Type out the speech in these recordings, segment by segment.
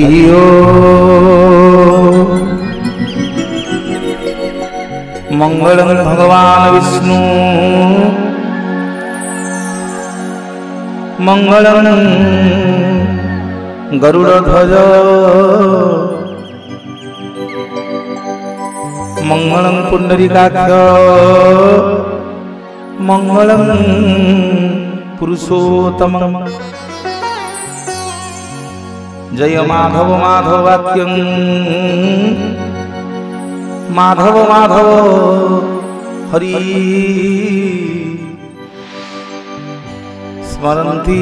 ओम। मंगलम भगवान विष्णु मंगलम गरुड़ध्वज मंगलम पुंडरीकाक्ष मंगलम पुरुषोत्तम। जय माधव माधव वाक्यं माधव माधव हरि स्मरन्ति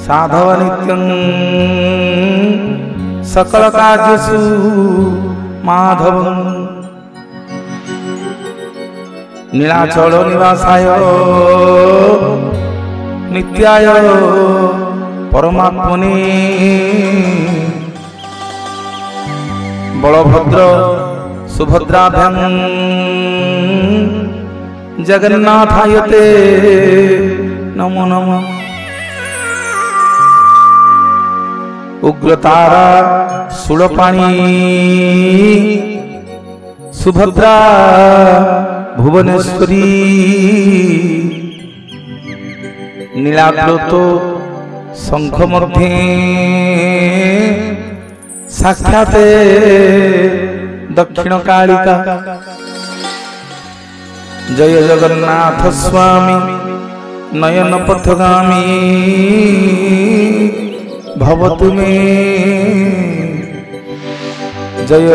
साधव नित्यं सकल कार्येषु माधवम्। नीलाचल निवासाय नित्याय परमात्मने बलभद्र सुभद्राभ्यां जगन्नाथाय ते नमो नमः। उग्रतारा शूलपाणी सुभद्रा भुवनेश्वरी नीलाद्रोत शंख मध्ये साक्षात दक्षिण कालिका। जय जगन्नाथ स्वामी नयन पथगामी भवतु मे। जय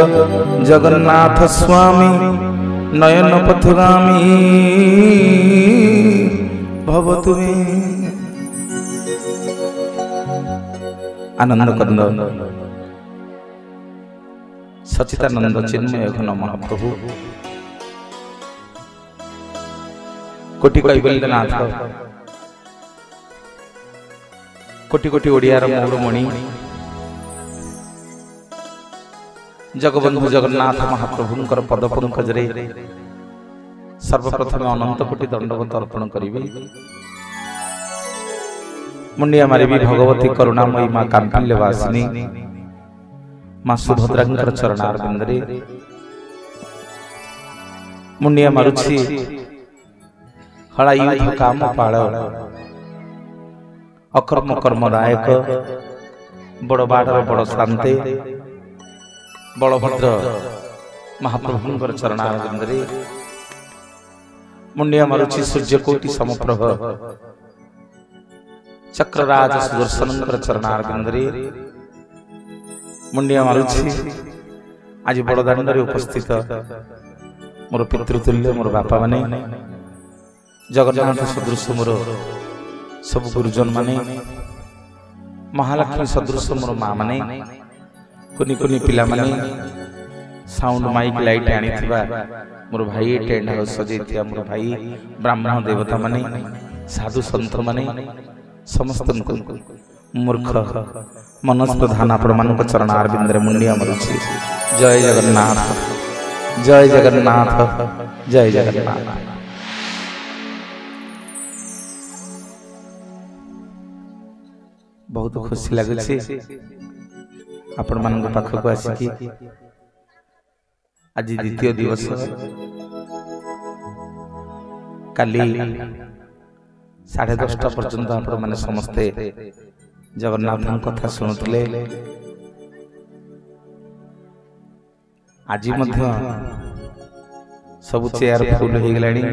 जगन्नाथ स्वामी नयन पथगामी भवतु मे। आनंद कंद सच्चिदानंद चिन्मय घन महाप्रभु कोटि कैवल्यनाथ कोटि कोटि ओडियार मौलमणि जगबंधु जगन्नाथ महाप्रभुंकर पद पंकजरे सर्वप्रथम अनंत कोटि दंडवत अर्पण करिवे। मुंडिया मारिबी भगवती करुणामयी मां कांपिल्यवासिनी मां सुभद्रांकर चरणारविंदरे मुंडिया मारुछि हळायुध कामपाळ अकर्म कर्मदायक बड़बाड़र बड़ शांते बलभद्र महाप्रभुंकर चरणारविंदरे मुंडिया मारुछि सूर्यकोटि समप्रभ चक्रराज सुदर्शनंकर चरणारविंदरे मुंडिया मारुछि आज बड़दाण्डरे उपस्थित मोर पितृतुल्य मोर बापा माने जगन्नाथ सदृश मोर सब गुरुजन माने महालक्ष्मी सदृश मोर माँ माने कुनी कुनी पिला माने साउंड माइक लाइट आनी थिबा मोर भाई टेंट हाउस सजेइथिया मोर भाई ब्राह्मण देवता माने साधु संत माने समस्त मूर्ख मनस प्रधान आपण मानक चरणारविंदरे मुंडिया मारुछि। जय जगन्नाथ जय जगन्नाथ जय जगन्नाथ। बहुत खुशी लगुछि आपण मानक पाखक आसिकी आज द्वितीय दिवस काली 10:30 पर्यंत आपण माने समस्ते जगन्नाथ कथा शुणुले। आज मध्य सब चेयर फुल हो गलानी।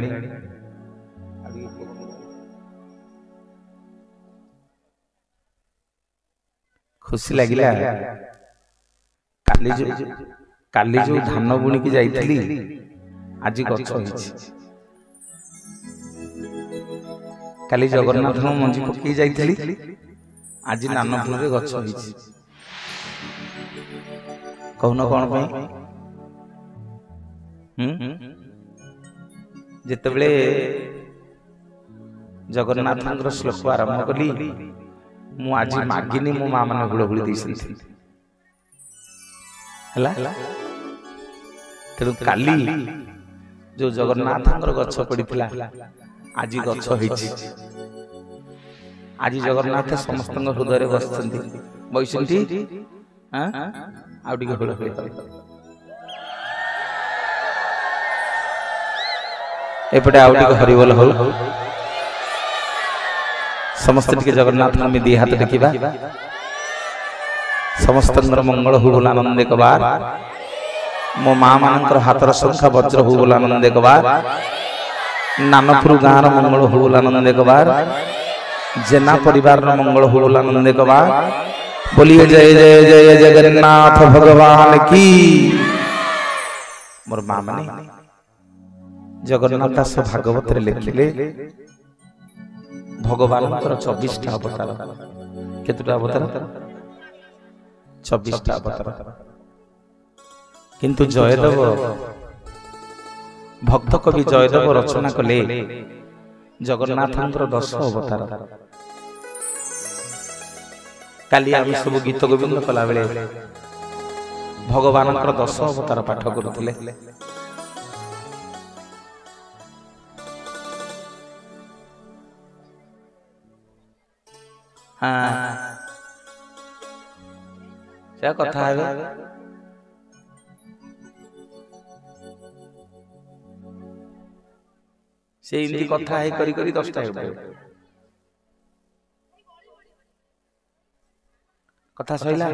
खुशी लगिला काली जो धान बुणी की जाइथिली आज गछ होइछि। काली जगन्नाथ मंजी पकई जाइथिली आज नानपुर रे गछ होइछि। कहून कौन पे जितेबले जगन्नाथ श्लोक आरंभ कली मु आज मागिनी मो माँ मैंने हुड़हुड़ी तेणु काली जो जगन्नाथ गछ पड़ा आज गछ होइछि। आज जगन्नाथ समस्त हृदय बसती बैसठी आउ टिके होल एपटे आउ टिके हरिबोल हो समस्त टिके जगन्नाथ में दी हाथ देखिबा समस्त मंगल हो बोला आनंद एक बार मो माँ मानकर हाथर संख्या वज्र हो बोला आनंद एक बार नानपुर गाँव मंगल हो बोला आनंद एक बार जेना परिवार मंगल हो बोला आनंद एक बार बोलिए जय जय जय जगन्नाथ भगवान की। मोर माँ माने जगन्नाथ दास भागवत रे लिखिले भगवान 24 अवतार केतुटा अवतार 24 अवतार किंतु जयदेव भक्त कवि जयदेव रचना कले जगन्नाथ 10 अवतार। काली आम सब गीत गोविंद कला बेले भगवान 10 अवतार पाठ करुले। हाँ क्या कथा है से इनकी कथा है करी करी 10टा कथा सैला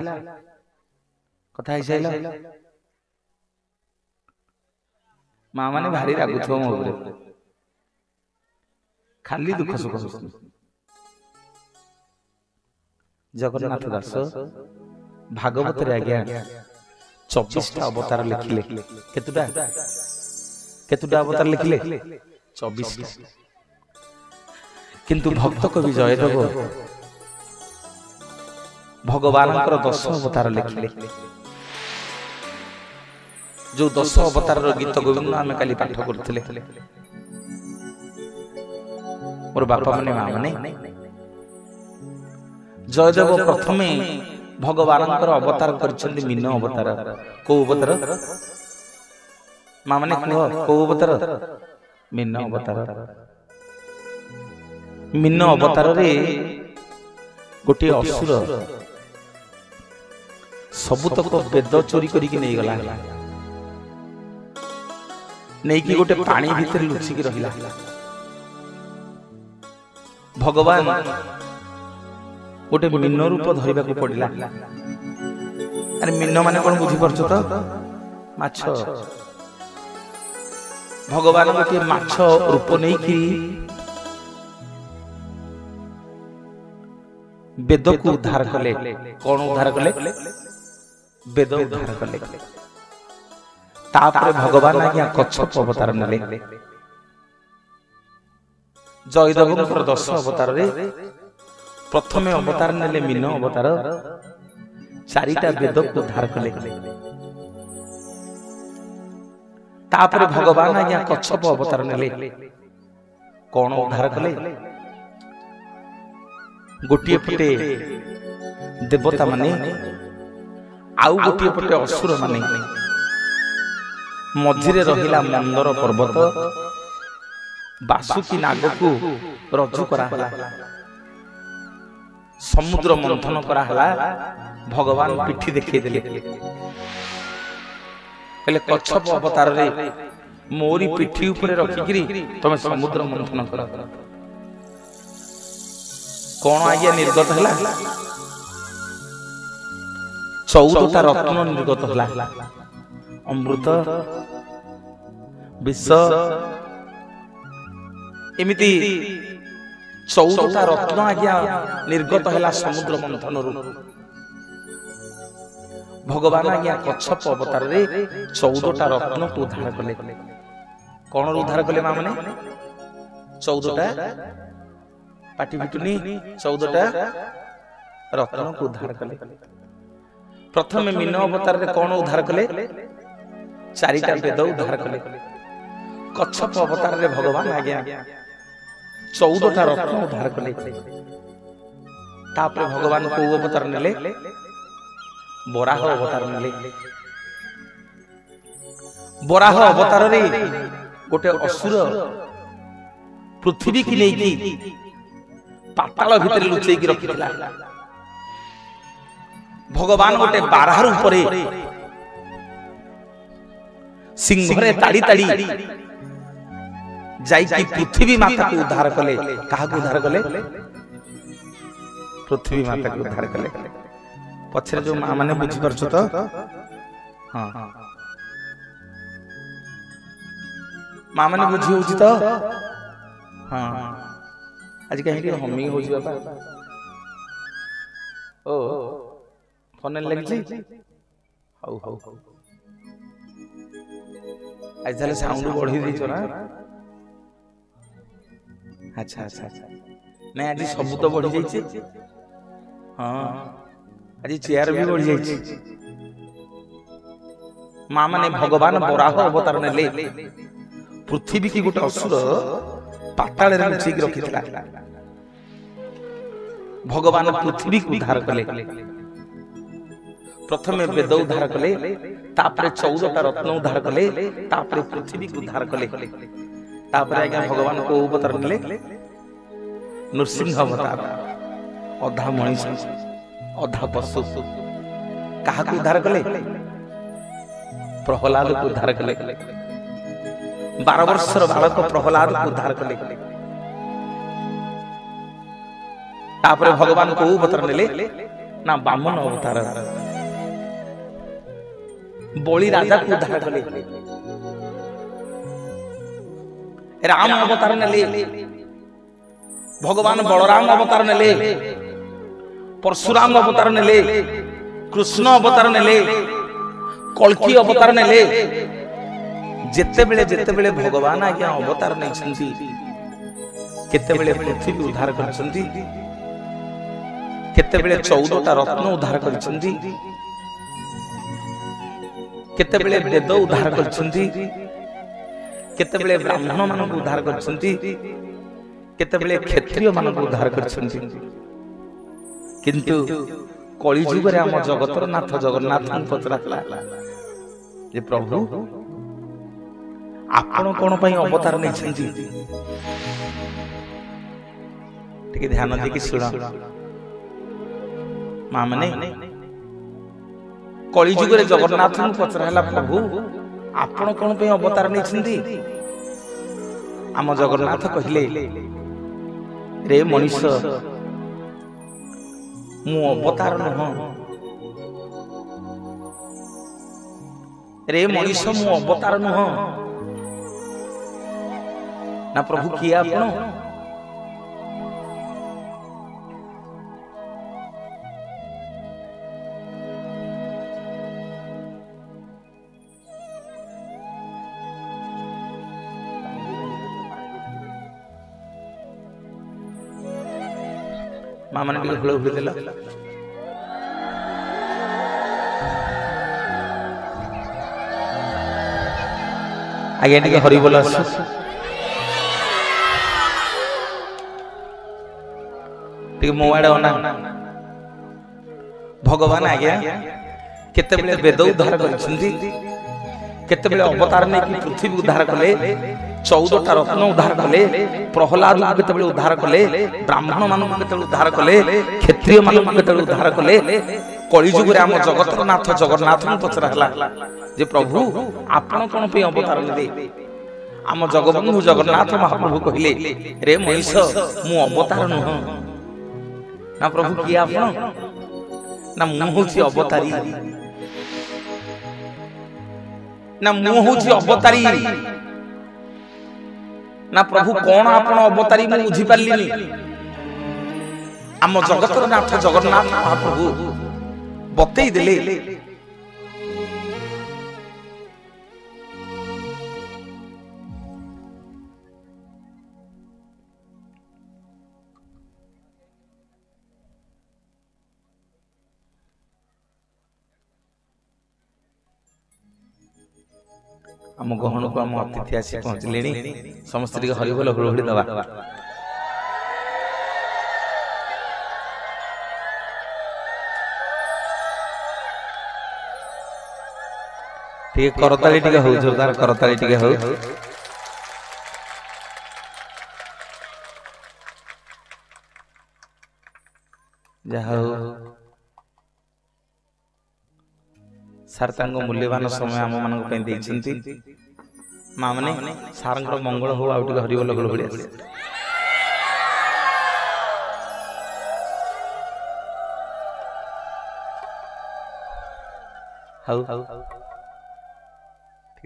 कथा है सैला माँ माने भारी रागुथो मो उपरे खाली दुख सुख जगन्नाथ दास भागवत रे आज्ञा 24 अवतार लिखिले केतुटा अवतार लिखिले 24 किंतु भक्त कवि जयदेव भगवान 10 अवतार लिखिले जो 10 अवतार गीत गोविंद आम काली पाठ करथिले मोर बापा माने माँ माने जयदेव प्रथमे भगवान अवतार करछन्ति मीन अवतार को अवतार माँ माने को अवतार मीन अवतार मीन अवतार रे गोटे असुर सबुतक वेद चोरी करिक नहीं गला नहीं कि गोटे पानी भीतर लुचिक रहिला भगवान गोटे मीन रूप धरबा को पड़िला। अरे मीन माने कोन बुझी परछ तो माछ भगवान गोटे माछ रूप नहीं कि वेद को उद्धार कले कौन उद्धार कले वेद उद्धार कले तापर भगवान आज्ञा कच्छप अवतार नेले जयदेव 10 अवतार रे प्रथमे अवतार नेले मीन अवतार 4टा वेद को उद्धार कले तापर भगवान आज्ञा कच्छप अवतार नेले कौन उद्धार कले गोटे पटे देवता माने आउ गोटे पटे असुर माने मझिरे रहिला मंदर पर्वत बासुकी नाग को रज्जु करा हला समुद्र मंथन करा हला भगवान पिठी देखै देले कहले कच्छप अवतार रे मोरी पिठी ऊपर रखिकरी तमे समुद्र मंथन कर कौन आज्ञा निर्गत हला 14टा रत्न निर्गत हला अमृत विष एमिति 14टा रत्न आज्ञा निर्गत हला समुद्र मंथन रु भगवान आज्ञा कच्छप अवतार रे 14टा रत्न को उद्धार कले कौन उद्धार कले मां माने 14टा पाटी बिटुनी 14टा रत्न को उद्धार कले प्रथम मीन अवतार रे कौन उद्धार कले 4टा वेद उद्धार कले कच्छप अवतार रे भगवान आज्ञा 14टा रत्न उद्धार कले तापर भगवान को अवतार नेले बराह अवतार नेले बराह अवतार रे गोटे असुर पृथ्वी की नहीं पाताल भितर लुचेकी रखिथिला भगवान गोटे बारह रूपरे सिंहरे ताड़ी ताड़ी जाइकी पृथ्वी माता को उद्धार कले। कहा को उद्धार कले? पृथ्वी माता को उद्धार कले। पछरे जो मां माने बुझी परछो तो हां मां माने बुझी होची तो हां आज कहीं हमी होची बाबा ओ फोन लगी हौ हौ आज ताले साउंड बढ़ी दी ना। अच्छा अच्छा नहीं आज सब तो बढ़ी जाइए। हाँ आज चेयर भी बढ़ी जाइए। मां माने भगवान बराह अवतार ने पृथ्वी की गोटे असुर पाताल रे लुचेक रखितला। भगवान पृथ्वी को उद्धार कले। प्रथमे वेद उद्धार कले, तापरे 14टा रत्न उद्धार कले, तापरे पृथ्वी को उद्धार कले। तापरे आज्ञा भगवान को अवतार नेले नृसिंह अवतार। अधा मनीष अधा पशु। कहा को उद्धार कले? प्रहलाद को उद्धार कले। 12 वर्षर बालक प्रहलाद को उद्धार कले। तापरे भगवान को अवतार नेले ना बामन अवतार। बलि राजा को उद्धार कले। राम अवतार नेले। भगवान बलराम अवतार नेले। परशुराम अवतार नेले। कृष्ण अवतार नेले। कल्की अवतार नेले। जेते बेले भगवान आज्ञा अवतार नहीं छंती केते बेले पृथ्वी उद्धार करछंती केते बेले 14टा रत्न उद्धार करछंती केते बेले वेद उद्धार करछंती केते बेले ब्राह्मण मान को उद्धार करछंती केते बेले क्षत्रिय मान को उद्धार करछंती। किंतु कलि जुग रे हम जगतर नाथ जगन्नाथ पचराला जे प्रभु आपण कोन पई अवतार नै छंती टिके ध्यान दे कि सुना। मां माने कलि जुग रे जगन्नाथ को पचराला प्रभु आपण कोन पई अवतार नै छंती। आम जगन्नाथ कहिले रे मनीष मु अवतार नह रे मनीष मु अवतार नह ना प्रभु किए आपण मां माने टिके हुळ हुळ देला आगे टिके हरि बोल टिके मोबाइल ओना भगवान आज्ञा केते बेले वेद उद्धार करछंती केते बेले अवतार नै कि पृथ्वी उद्धार कले 14टा रत्न उद्धार कले प्रहलाद को केते बेले उद्धार कले ब्राह्मण मान को केते बेले उद्धार कले क्षत्रिय मान को केते बेले उद्धार कले। कलि जुग रे हम जगतर नाथ जगन्नाथ को पचराला जे प्रभु आपण कोन पे अवतार नेले। आम जगबंधु जगन्नाथ महाप्रभु कहिले रे मनीष मु अवतार नह ना प्रभु किए आपण ना मु होछि अवतारी ना मु होछि अवतारी ना प्रभु कौन आपण अवतारी मु बुझी पारलिनी। आम जगतर नाथ जगन्नाथ महाप्रभु बतई देले आम गहन को आम अतिथि आसी पहुंचले समस्त हरि बोल हुड़हुड़ी दबा। टिके करताली टिके हो जोरदार करताली टिके हो। जहा सार मूल्यवान समय आम मान माँ मैंने सार मंगल हो आउ हरिबोल भाई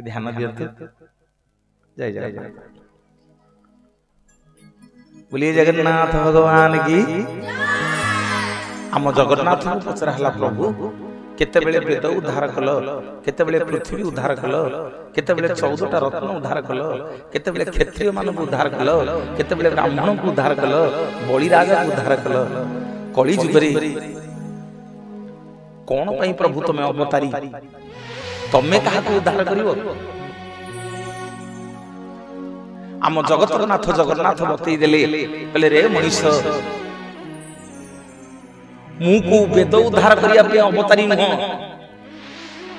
ध्यान दियंतु जय जय जय बोलिए जगन्नाथ भगवान की। आम जगन्नाथ को पचरा हला प्रभु केते बेले वेद उद्धार कल केते बेले पृथ्वी उद्धार कल केते बेले 14टा रत्न उद्धार कल केते बेले क्षत्रिय मान को उद्धार कल केते बेले ब्राह्मण को उद्धार कल बलि राजा को उद्धार कल कली जुगरे कौन पई प्रभु तमे अवतारी तमे कहा को उद्धार करिवो। आम जगतर नाथ जगन्नाथ बतई देले कहले रे मनीष मु को वेद उद्धार करिया पे अवतारी नुह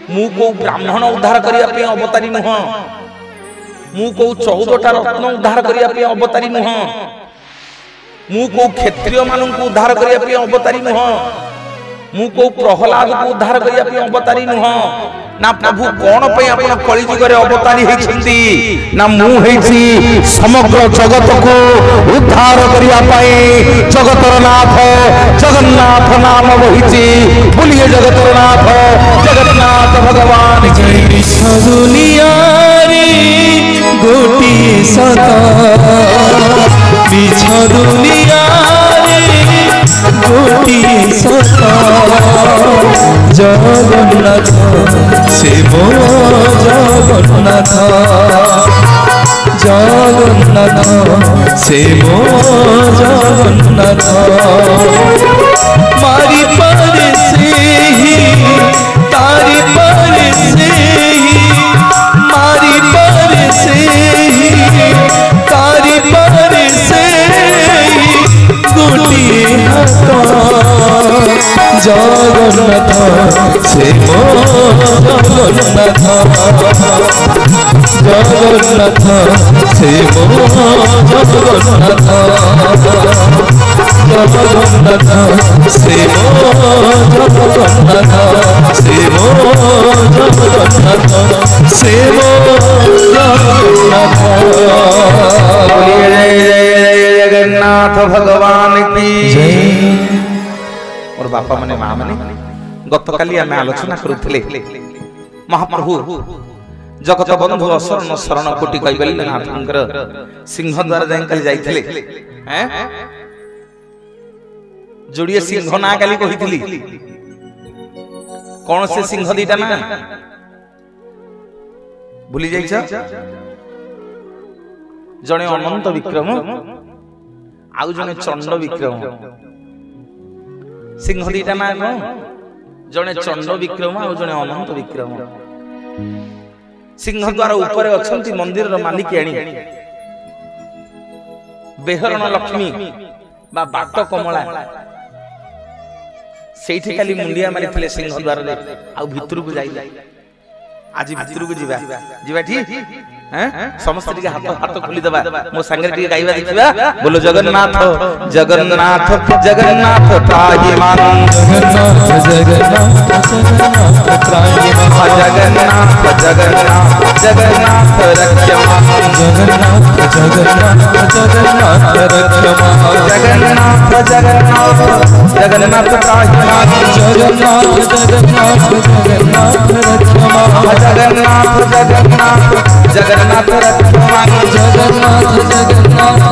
मु को ब्राह्मण उद्धार करिया पे अवतारी नुह मु को 14टा रत्न उद्धार करिया पे अवतारी नुह मु को क्षत्रिय मानन को उद्धार करिया पे अवतारी नुह मु को प्रहलाद को उद्धार करिया पे अवतारी नुह ना प्रभु कौन पे आपण कली जुगरे अवतारी हेछंती ना मु हेछि समग्र जगत को उद्धार करिया पाए जगतर नाथ जगन्नाथ नाम वहिछि बोलिए जगतर नाथ जगन्नाथ भगवान जय। दुनिया रे गोटी सता बिछ दुनिया गोटी सता जगन्नाथ शिव जगन्नाथ जगन्नाथ शिव जगन्नाथ मारी पर से ही तारी पर से ही मारी पर से ही तारी पर से गोटी जगन्नाथ शिव जगन्नाथ जगन्नाथ शिव जगन्नाथ जगन्नाथ शिव जगन्नाथ शिव जगन्नाथ शिव जगन्नाथ जगन्नाथ भगवान की जय। और बापा माने माँ माने गतकाली आम आलोचना करुले महाप्रभु जगत बंधु असरण शरण कोटि नाथंकर सिंहद्वार जाइले जोड़िए सिंह ना काली कही कौन से सिंह दीटा ना भूली जाइछ जने अनंत विक्रम आउ जने चंड विक्रम सिंह दीटा ना कौन जने चंड विक्रम आउ जने अनंत विक्रम सिंह द्वार ऊपर अछंती मंदिर रो मालिक आनी बेहरण लक्ष्मी बा बाट कमला सेठी खाली मुंडिया मारी थिले सिंह द्वार रे आ भितर को जाई आज भितर को जीवा जीवा ठीक हैं समस्त के हाथ हाथ खोली दबा मो संगे टी गाइबा देखिबा बोलो जगन्नाथ जगन्नाथ जगन्नाथ त्राहि मान जगन्नाथ जगन्नाथ त्राहि मान जगन्नाथ जगन्नाथ जगन्नाथ रक्षमान जगन्नाथ जगन्नाथ जगन्नाथ रक्षमान जगन्नाथ जगन्नाथ जगन्नाथ त्राहि मान जगन्नाथ जगन्नाथ जगन्नाथ रक्षमान जगन्नाथ जगन्नाथ जगन्नाथ रक्षमान जगन्नाथ जगन्नाथ जगन्नाथ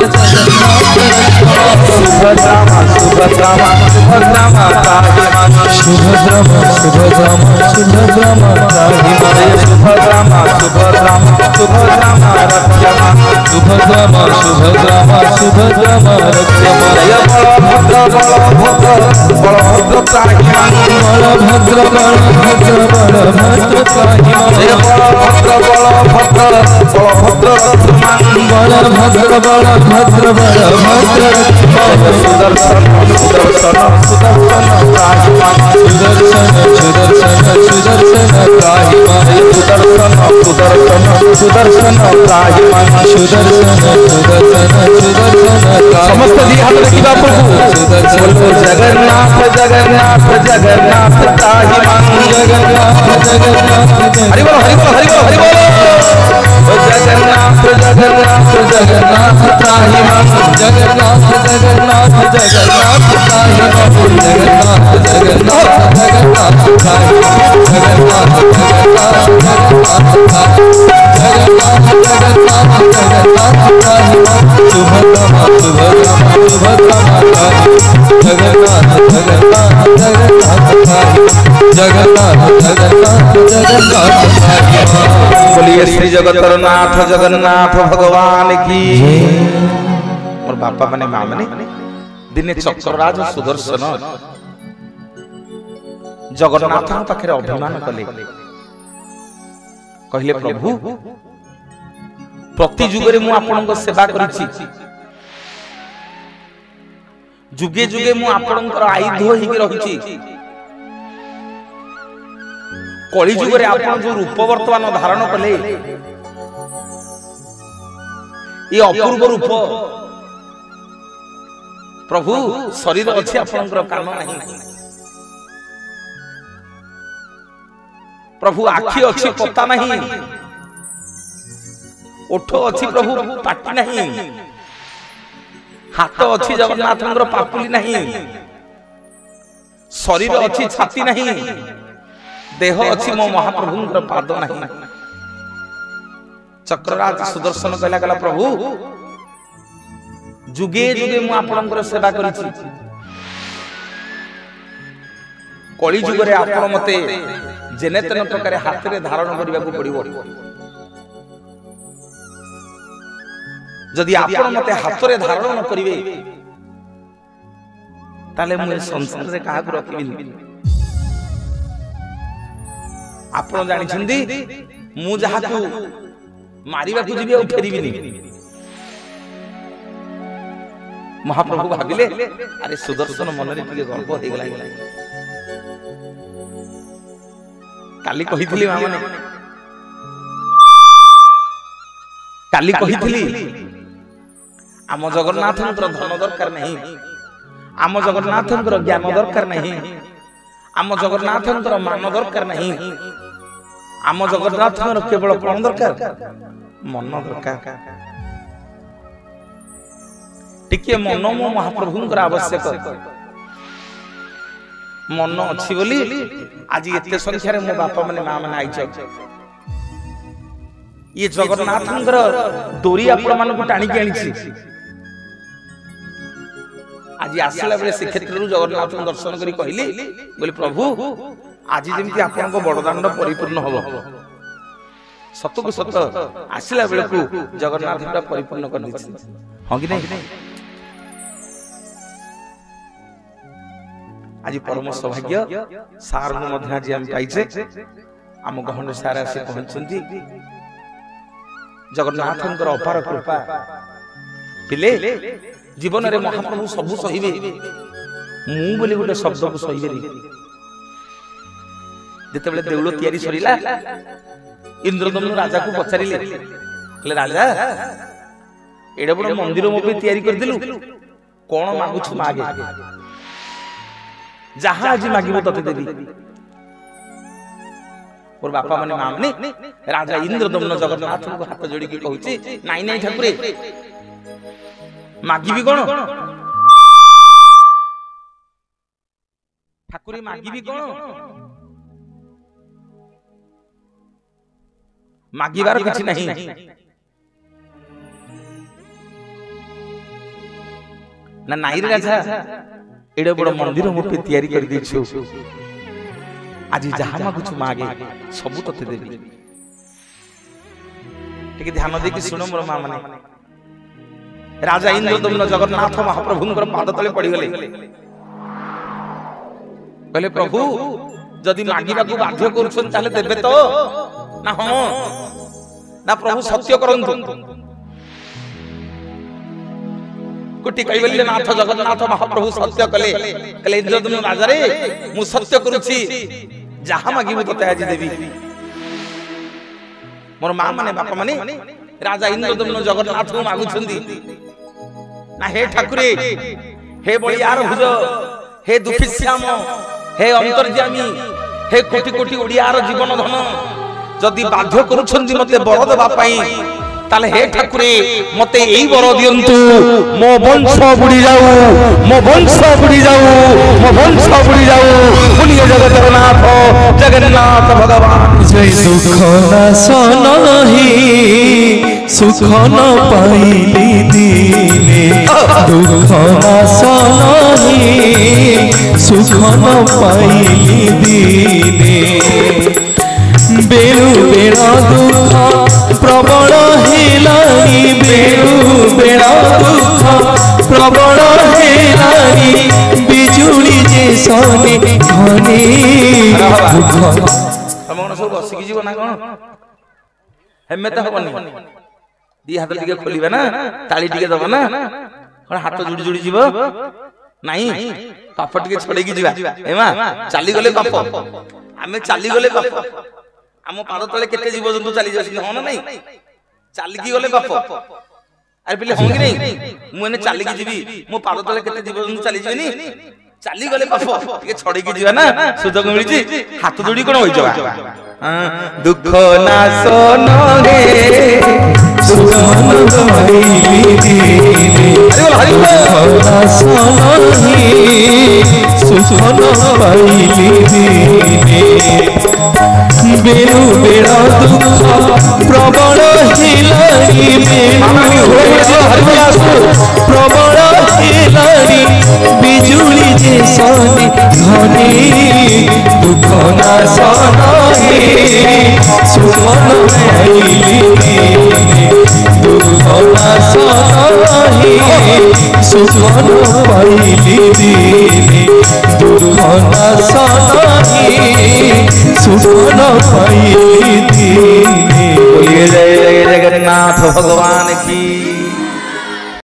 सुभद्रामा सुभद्रामा सुभद्रामा त्राहिमान सुभद्रामा सुभद्रामा सुभद्रामा त्राहिमान सुभद्रामा सुभद्रामा सुभद्रामा रक्षमान सुभद्रामा सुभद्रामा सुभद्रामा रक्षमान जय बलभद्र त्राहिमान बलभद्र बलभद्र बलभद्र त्राहिमान जय बलभद्र बलभद्र बलभद्र बलभद्र बलभद्र बलभद्र सुदर्शन सुदर्शन सुदर्शन त्राहिमान सुदर्शन सुदर्शन सुदर्शन त्राहिमान सुदर्शन सुदर्शन सुदर्शन सुदर्शन त्राहि मां सुदर्शन सुदर्शन सुदर्शन समस्त दी हाथ रखिबा प्रभु बोलो जगन्नाथ जगन्नाथ जगन्नाथ त्राहि मां जगन्नाथ जगन्नाथ हरि बोल हरि बोल हरि बोल हरि बोल जगन्नाथ जगन्नाथ जगन्नाथ त्राहि मां जगन्नाथ जगन्नाथ जगन्नाथ त्राहि मां जगन्नाथ जगन्नाथ जगन्नाथ त्राहि जगन्नाथ जगन्नाथ जगन्नाथ जगन्नाथ जगन्नाथ त्राहि मां सुभद्रमा सुभद्रमा सुभद्रमा त्राहि जगन्नाथ जगन्नाथ जगन्नाथ त्राहि जगन्नाथ जगन्नाथ जगन्नाथ त्राहि बोलिए श्री जगतरनाथ जगन्नाथ भगवान की और बापा माने मां माने दिने चक्रराज सुदर्शन जगन्नाथ पाखे अभिमान कले कहले प्रभु प्रति जुगे मु आपनको सेवा करिछि जुगे जुगे मु आपनकर आयुध होइके रहिछि कली जुगे आपन जो रूप वर्तमान धारण कले ये अपूर्व रूप प्रभु शरीर अच्छी आपनकर कान नहीं प्रभु आखि अच्छी पता नहीं ओठ अच्छी प्रभु पाटी नहीं हाथ अच्छी जगन्नाथ पापुली नहीं शरीर अच्छी छाती नहीं देह अच्छी मो महाप्रभु पाद नहीं चक्रराज सुदर्शन कहला गला प्रभु जुगे जुगे मु आपनकर सेवा करिछि कली जुगरे आपण मते जेने तेने प्रकार हाथ रे धारण करबा को पड़िबो जदि आपण मते हाथ रे धारण न करिवे ताले मु संसार रे काहा को रखिबिनी आपण जानि छंदी मु जहा को मारिबा को जिबे फेरिबिनी महाप्रभु भाबिले अरे सुदर्शन मन रे टिके गर्व हो गेला काली कहिथिली माने काली कहिथिली आम जगन्नाथंकर धन दरकार नहीं आम जगन्नाथंकर ज्ञान दरकार नहीं आम जगन्नाथंकर मान दरकार नहीं आम जगन्नाथंकर केवल कोन दरकार मन दरकार टिके मन मो महाप्रभुंकर आवश्यक मन अच्छी बोली आज एते संख्या रे मो बापा माने मां माने आइछ ये जगन्नाथंकर डोरी आपण मान को टाणी के आनिछि आज आसला बेले श्रीक्षेत्र जगन्नाथ दर्शन करी कहली बोली प्रभु आज जेमती आपन को बड़दांड परिपूर्ण हबो सत को सत आसला बेले को जगन्नाथ पूरा परिपूर्ण कर दिछि हां कि नहीं आज परम सौभाग्य सार मध्य आज हम पाइछे आम गहन सारा से पहुंचंती जगन्नाथंकर अपार कृपा पिले जीवन रे महाप्रभु सबु सहिबे मु बोली गोटे शब्द को सहिबे जते बेले देउल तयारी सरिला इंद्रदम्न राजा को पछारिले ले राजा एडे बड़ मंदिर मो पे तयारी कर दिलु कोन मागु छु मागे जहां आज मागिबो तते देबी और बापा माने मां माने राजा इंद्रदम्न जगन्नाथ को हाथ जोड़ी के कहूची नाई नाई ठाकुरे मागिबी कोन ठाकुरे मागिबी कोन मागिबार किछि नहीं ना नाई राजा एडे बड़ मंदिर मो पे तयारी कर दिछु आज जहां मागु छु मागे सब तते देबी ठीक ध्यान दे कि सुनो मोर मां माने राजा इंद्रदम्न जगन्नाथ महाप्रभुंकर पाद तले पड़ी गले कहले प्रभु जदि मागिबा को बाध्य करछन ताले देबे तो ना हो ना प्रभु सत्य करंतु कोटि कैवल्य नाथ जगन्नाथ महाप्रभु सत्य कले कले इंद्रदम्न राजा रे मु सत्य करूछि जहां मागिबो तते आज देबी मोर मां माने बापा माने राजा इंद्रदम्न जगन्नाथ को मागुछंदी ना हे ठाकुरे हे बलियार भुज हे दुखी श्याम हे अंतर्यामी हे कोटि कोटि ओडियार जीवन धन जदि बाध्य करूछंदी मते बर देबा पई ताले हे ठाकुरे मते एई बर दियंतु मो वंश बुडी जाऊ मो वंश बुडी जाऊ मो वंश बुडी जाऊ पुण्य जगतर नाथ जगन्नाथ भगवान जय सुख नासनहि सुख न पाइली दिने दुख नासनहि सुख न पाइली दिने बेलु बेड़ा दुख प्रबल हेलानी बेलु बेड़ा दुख प्रबल हेलानी बिजुली जे सने घने दुख तमन सब बसिकी जीव ना कोन हेमे त हबनी दी हाथ टिके खोलिबे ना ताली टिके दबा ना कोन हाथ जुड़ी जुड़ी जीव नाही कफ टिके छड़े की जीवा एमा चाली गले कफ आमे चाली गले कफ आम पाद तले केते जीव जंतु चाली जासी हो ना नहीं चाली की गले कफ अरे पिले होंगी नहीं मु एने चाली की जीवी मो पाद तले केते जीव जंतु चाली जीवनी चाली गले कफ टिके छड़े की जीवा ना सुजग मिलिची हाथ जोड़ी कोन होई जवा दुख नाश नहे सुख न पाइली दिने दुख नाश नहि सुख न पाइली दिने बेलु बेड़ा दुख प्रबल हेलानी बेलु प्रबल हेलानी बिजुली जे सने घने दुख नाश नहि सुख न पाइली दिने दुख नाश नहि सुख न पाइली दिने दुख नाश नहि सुख न पाइली दिने। बोलिए जय जगन्नाथ भगवान की।